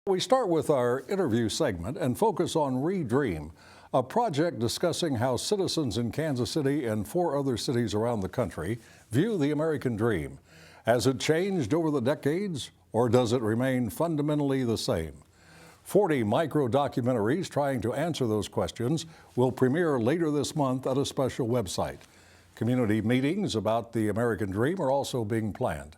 We start with our interview segment and focus on Redream, a project discussing how citizens in Kansas City and 4 other cities around the country view the American dream. Has it changed over the decades, or does it remain fundamentally the same? 40 micro-documentaries trying to answer those questions will premiere later this month at a special website. Community meetings about the American dream are also being planned.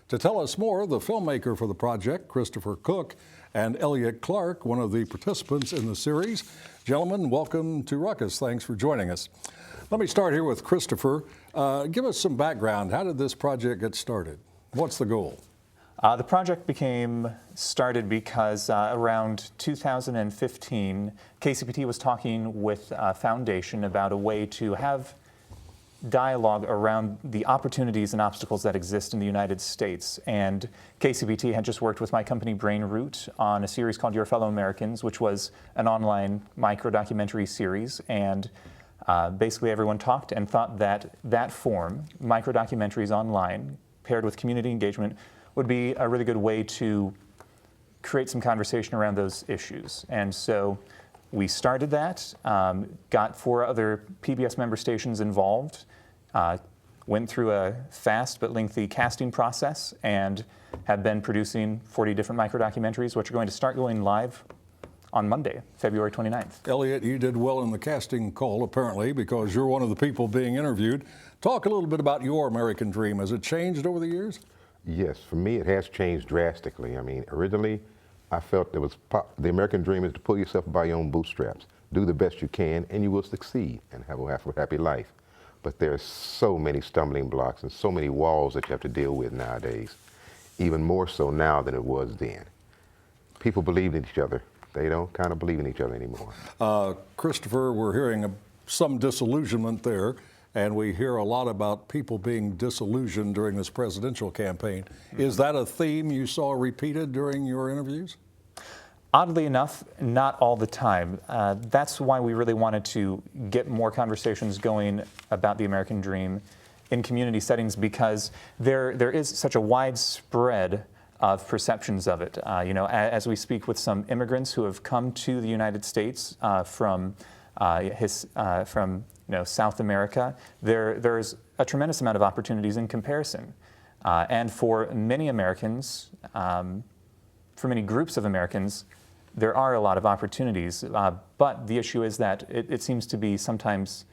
To tell us more, the filmmaker for the project, Christopher Cook, and Elliot Clark, one of the participants in the series. Gentlemen, welcome to Ruckus. Thanks for joining us. Let me start here with Christopher. Give us some background. How did this project get started? What's the goal? The project became started because around 2015, KCPT was talking with a foundation about a way to have dialogue around the opportunities and obstacles that exist in the United States. And KCPT had just worked with my company Brainroot on a series called Your Fellow Americans, which was an online micro-documentary series. And basically everyone talked and thought that that form, micro-documentaries online, paired with community engagement, would be a really good way to create some conversation around those issues. And so we started that, got 4 other PBS member stations involved, went through a fast but lengthy casting process, and have been producing 40 different micro-documentaries, which are going to start going live on Monday, February 29th. Elliot, you did well in the casting call, apparently, because you're one of the people being interviewed. Talk a little bit about your American dream. Has it changed over the years? Yes, for me it has changed drastically. I mean, originally I felt the American dream is to pull yourself by your own bootstraps, do the best you can, and you will succeed and have a happy life. But there's so many stumbling blocks and so many walls that you have to deal with nowadays, even more so now than it was then. People believe in each other. They don't kind of believe in each other anymore. Christopher, we're hearing some disillusionment there, and we hear a lot about people being disillusioned during this presidential campaign. Is that a theme you saw repeated during your interviews? Oddly enough, not all the time. That's why we really wanted to get more conversations going about the American dream in community settings, because there is such a widespread of perceptions of it. You know, as we speak with some immigrants who have come to the United States from South America, there's a tremendous amount of opportunities in comparison. And for many Americans, for many groups of Americans, there are a lot of opportunities. But the issue is that it seems to be sometimes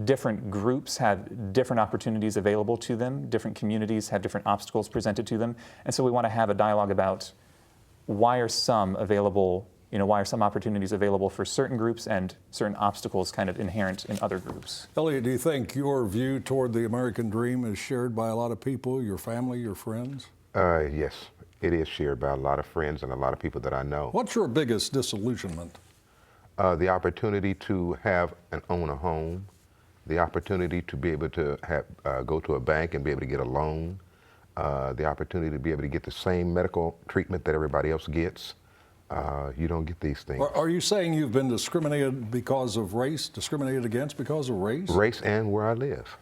different groups have different opportunities available to them, different communities have different obstacles presented to them. And so we want to have a dialogue about why are some available, why are some opportunities available for certain groups and certain obstacles kind of inherent in other groups. Elliot, do you think your view toward the American dream is shared by a lot of people, your family, your friends? Yes, it is shared by a lot of friends and a lot of people that I know. What's your biggest disillusionment? The opportunity to own a home, the opportunity to be able to go to a bank and be able to get a loan, the opportunity to be able to get the same medical treatment that everybody else gets. You don't get these things. Are you saying you've been discriminated because of race, discriminated against because of race? Race and where I live.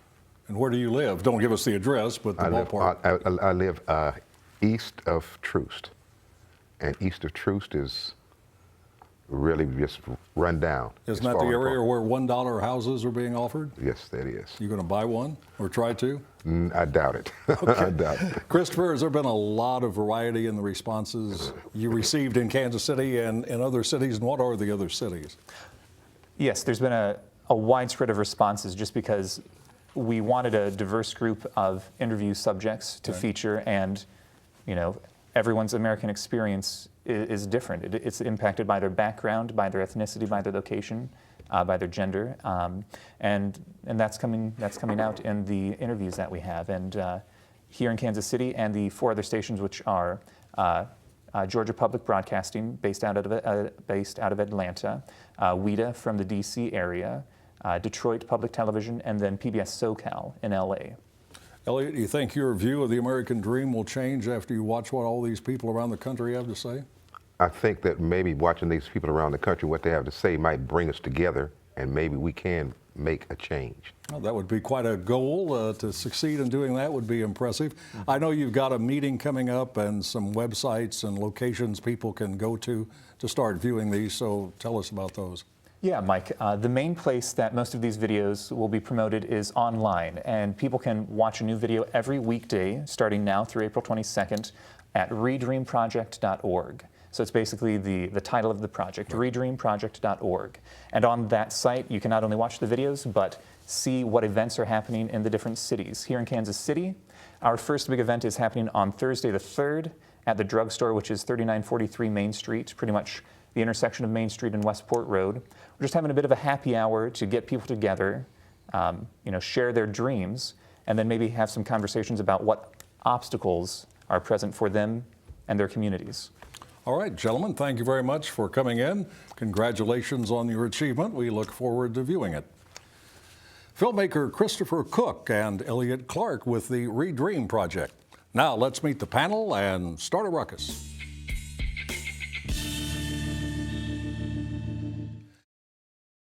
And where do you live? Don't give us the address, but the ballpark. I live east of Troost. And east of Troost is really just run down. Isn't that the area where $1 houses are being offered? Yes, that is. You going to buy one or try to? I doubt it. Okay. I doubt it. Christopher, has there been a lot of variety in the responses you received in Kansas City and in other cities, and what are the other cities? Yes, there's been a widespread of responses just because we wanted a diverse group of interview subjects to feature, and everyone's American experience is different. It's impacted by their background, by their ethnicity, by their location, by their gender, and that's coming out in the interviews that we have. And here in Kansas City and the 4 other stations, which are Georgia Public Broadcasting, based out of Atlanta, WIDA from the DC area, Detroit Public Television, and then PBS SoCal in LA. Elliot, do you think your view of the American dream will change after you watch what all these people around the country have to say? I think that maybe watching these people around the country, what they have to say might bring us together and maybe we can make a change. Well, that would be quite a goal. To succeed in doing that would be impressive. I know you've got a meeting coming up and some websites and locations people can go to start viewing these, so tell us about those. Yeah, Mike, the main place that most of these videos will be promoted is online, and people can watch a new video every weekday starting now through April 22nd at redreamproject.org. So it's basically the title of the project, redreamproject.org. And on that site, you can not only watch the videos, but see what events are happening in the different cities. Here in Kansas City, our first big event is happening on Thursday the 3rd at the drugstore, which is 3943 Main Street, pretty much the intersection of Main Street and Westport Road. We're just having a bit of a happy hour to get people together, share their dreams, and then maybe have some conversations about what obstacles are present for them and their communities. All right, gentlemen, thank you very much for coming in. Congratulations on your achievement. We look forward to viewing it. Filmmaker Christopher Cook and Elliot Clark with the Redream Project. Now let's meet the panel and start a ruckus.